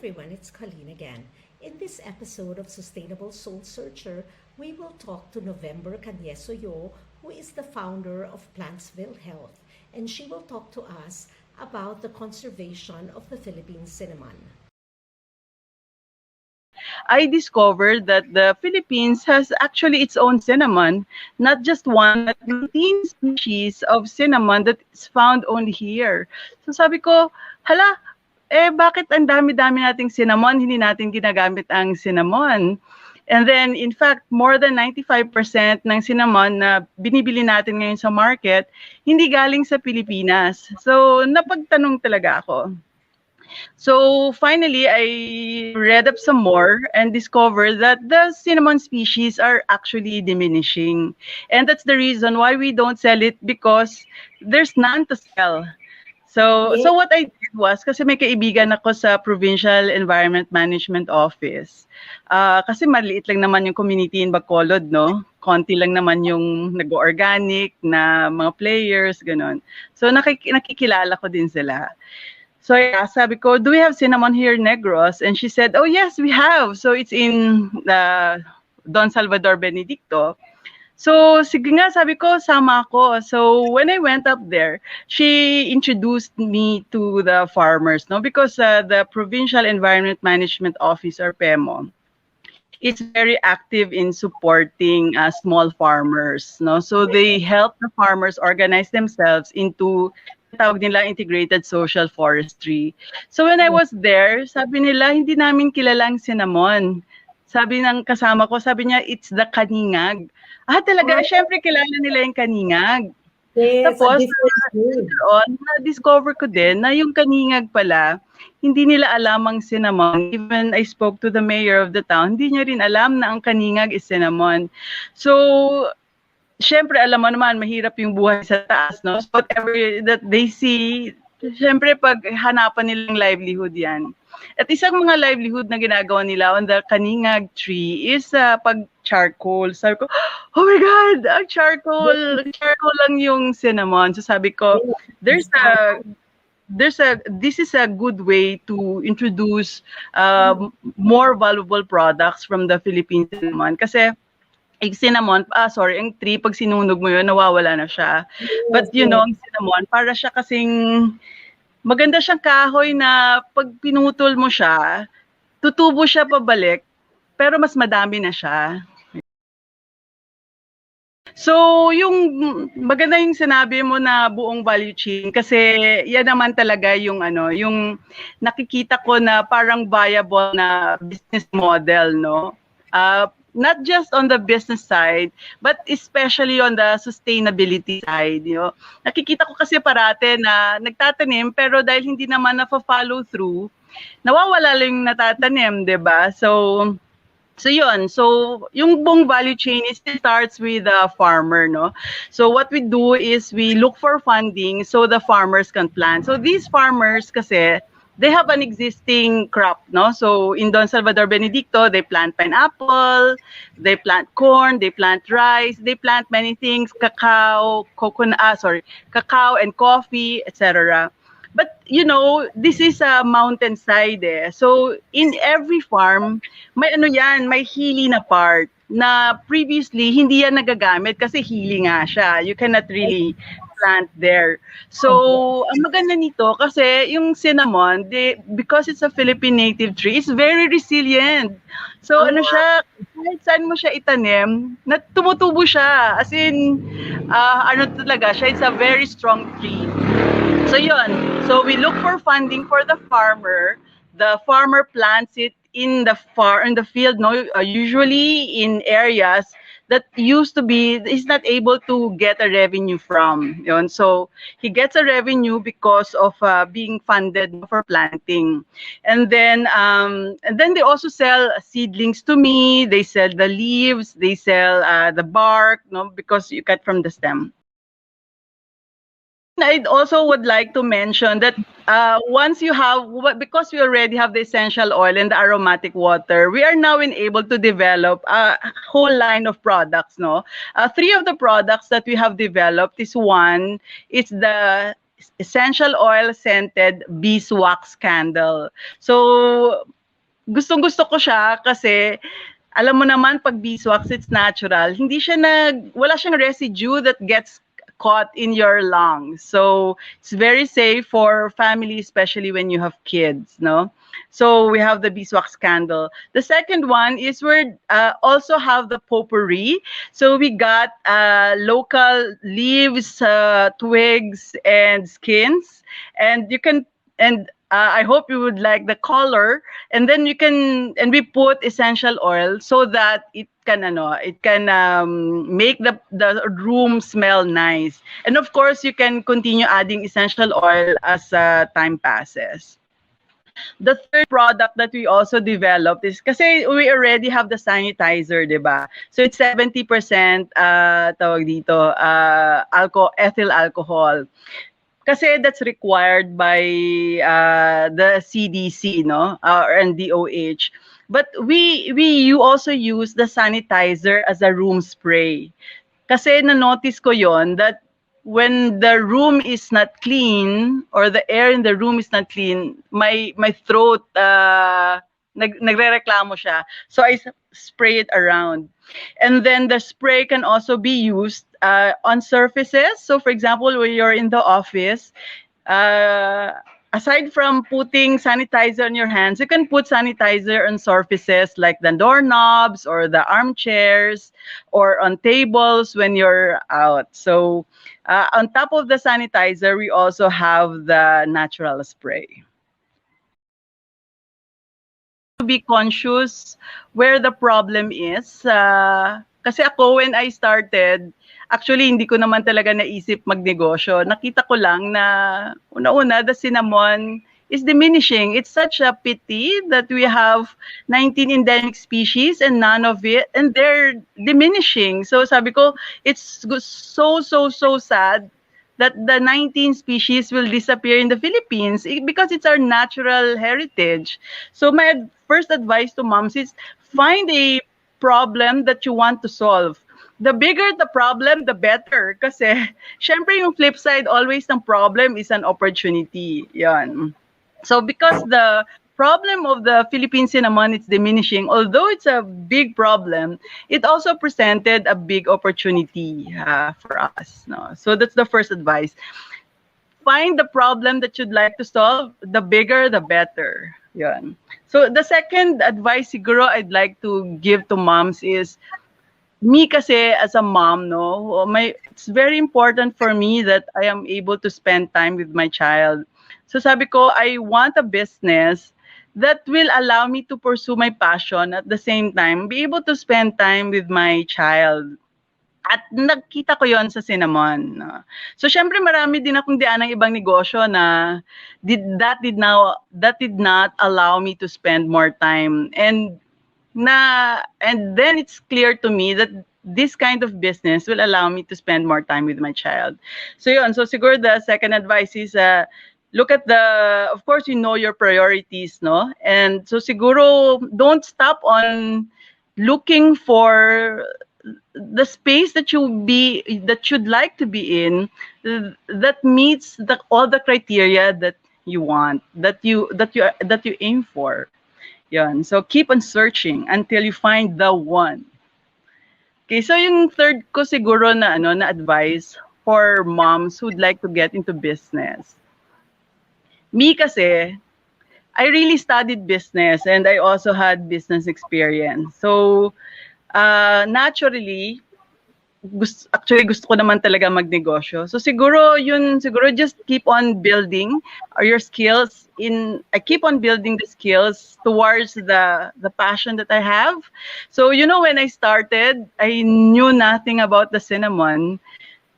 everyone, it's Colleen again. In this episode of Sustainable Soul Searcher, we will talk to November Canieso, who is the founder of Plantsville Health, and she will talk to us about the conservation of the Philippine cinnamon. I discovered that the Philippines has actually its own cinnamon, not just one, but 19 species of cinnamon that is found only here. So sabi ko, hala, bakit ang dami-dami nating cinnamon, hindi natin ginagamit ang cinnamon? And then, in fact, more than 95% ng cinnamon na binibili natin ngayon sa market, hindi galing sa Pilipinas. So, napagtanong talaga ako. So finally, I read up some more and discovered that the cinnamon species are actually diminishing. And that's the reason why we don't sell it, because there's none to sell. So what I did was, kasi may kaibigan ako sa Provincial Environment Management Office. Kasi maliit lang naman yung community in Bacolod, no? Konti lang naman yung nag-organic na mga players, ganun. So nakikilala ko din sila. So yeah, sabi ko, do we have cinnamon here, Negros? And she said, oh yes, we have. So it's in Don Salvador Benedicto. So sige nga, sabi ko, sama ako. So when I went up there, she introduced me to the farmers, no? Because the Provincial Environment Management Office, or PEMO, is very active in supporting small farmers, no? So they help the farmers organize themselves into tawag nila integrated social forestry. So when I was there, sabi nila, hindi namin kilala ang cinnamon. Sabi ng kasama ko, sabi niya, it's the kaningag. Talaga, syempre kilala nila yung kaningag. Yes, tapos, na-discover ko din na yung kaningag pala, hindi nila alam ang cinnamon. Even I spoke to the mayor of the town, hindi niya rin alam na ang kaningag is cinnamon. So, syempre, alam mo naman, mahirap yung buhay sa taas, no? So whatever that they see, syempre, pag hanapan nilang livelihood yan. At isang mga livelihood na ginagawa nila on the kaningag tree is pag-charcoal. Sabi ko, oh my God, ang charcoal lang yung cinnamon. So sabi ko, this is a good way to introduce more valuable products from the Philippine cinnamon. Kasi cinnamon, ang tree, pag sinunog mo yun, nawawala na siya. But you know, ang cinnamon, para siya kasing, maganda siyang kahoy na pag pinutol mo siya, tutubo siya pabalik, pero mas madami na siya. So, yung maganda yung sinabi mo na buong value chain, kasi yan naman talaga yung yung nakikita ko na parang viable na business model, no? Not just on the business side, but especially on the sustainability side. You know? Nakikita ko kasi parate na nagtatanim, pero dahil hindi naman na-follow through, nawawala lang yung natatanim, di ba? So yun. So, yung buong value chain starts with the farmer, no? So, what we do is we look for funding so the farmers can plant. So, these farmers kasi, they have an existing crop, no? So in Don Salvador Benedicto, they plant pineapple, they plant corn, they plant rice, they plant many things, cacao and coffee, etc. But you know, this is a mountainside. So in every farm, may may hilly na part na previously hindi yan nagagamit kasi hilly nga siya. You cannot really plant there. So, ang maganda nito kasi yung cinnamon, because it's a Philippine native tree, it's very resilient. So, siya, kahit saan mo siya itanim, tumutubo siya. As in, talaga siya, it's a very strong tree. So, yun. So, we look for funding for the farmer. The farmer plants it in the field, no? Usually in areas that used to be, he's not able to get a revenue from. Yun. So he gets a revenue because of being funded for planting. And then they also sell seedlings to me. They sell the leaves, they sell the bark, no, because you cut from the stem. I also would like to mention that once you have, because we already have the essential oil and the aromatic water, we are now able to develop a whole line of products. No, 3 of the products that we have developed is one, it's the essential oil scented beeswax candle. So, gustong-gusto ko siya kasi alam mo naman pag beeswax, it's natural. Wala siyang residue that gets caught in your lungs. So it's very safe for family, especially when you have kids, no? So we have the beeswax candle. The second one is we also have the potpourri. So we got local leaves, twigs, and skins, and you can and I hope you would like the color. And then we put essential oil so that it can make the room smell nice. And of course, you can continue adding essential oil as time passes. The third product that we also developed is kasi we already have the sanitizer, di ba? So it's 70% tawag dito, ethyl alcohol. Kasi that's required by the CDC, no, and DOH. But you also use the sanitizer as a room spray. Kasi na-notice ko yon that when the room is not clean or the air in the room is not clean, my throat nagrereklamo siya. So I spray it around. And then the spray can also be used on surfaces. So for example, when you're in the office, aside from putting sanitizer on your hands, you can put sanitizer on surfaces like the doorknobs or the armchairs or on tables when you're out. So on top of the sanitizer, we also have the natural spray. To be conscious where the problem is. Kasi ako, when I started, actually, hindi ko naman talaga naisip magnegosyo. Nakita ko lang na, una-una, the cinnamon is diminishing. It's such a pity that we have 19 endemic species and none of it, and they're diminishing. So sabi ko, it's so sad that the 19 species will disappear in the Philippines because it's our natural heritage. So my first advice to moms is find a problem that you want to solve. The bigger the problem, the better. Kasi, syempre yung flip side always ng problem is an opportunity. Yan. So because the problem of the Philippine cinnamon is diminishing, although it's a big problem, it also presented a big opportunity for us. No? So that's the first advice. Find the problem that you'd like to solve. The bigger, the better. Yan. So the second advice siguro I'd like to give to moms is, me kasi as a mom, no, it's very important for me that I am able to spend time with my child. So sabi ko, I want a business that will allow me to pursue my passion at the same time, be able to spend time with my child. At nakita ko yon sa cinnamon. So syempre marami din akong dianang ibang negosyo na that did not allow me to spend more time. And then it's clear to me that this kind of business will allow me to spend more time with my child. So yun, so siguro the second advice is look at of course you know your priorities, no? And so siguro don't stop on looking for the space that you'd like to be in that meets all the criteria that you want, that you aim for. Yan. So keep on searching until you find the one. Okay, so yung third ko siguro na advice for moms who'd like to get into business. Me kasi, I really studied business and I also had business experience. So naturally, gusto ko naman talaga magnegosyo. So siguro just keep on building your skills I keep on building the skills towards the passion that I have. So when I started, I knew nothing about the cinnamon,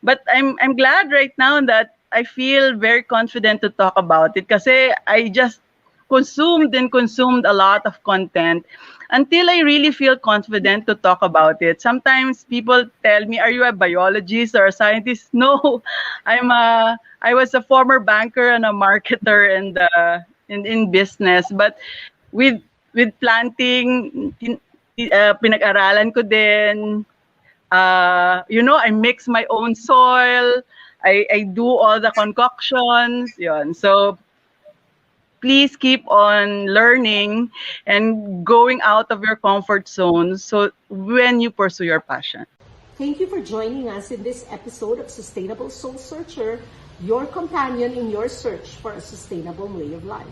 but I'm glad right now that I feel very confident to talk about it kasi I just consumed a lot of content until I really feel confident to talk about it. Sometimes people tell me, "Are you a biologist or a scientist?" No, I was a former banker and a marketer and in business. But with planting, pinag-aralan ko din. I mix my own soil. I do all the concoctions, yun. So, please keep on learning and going out of your comfort zone so when you pursue your passion. Thank you for joining us in this episode of Sustainable Soul Searcher, your companion in your search for a sustainable way of life.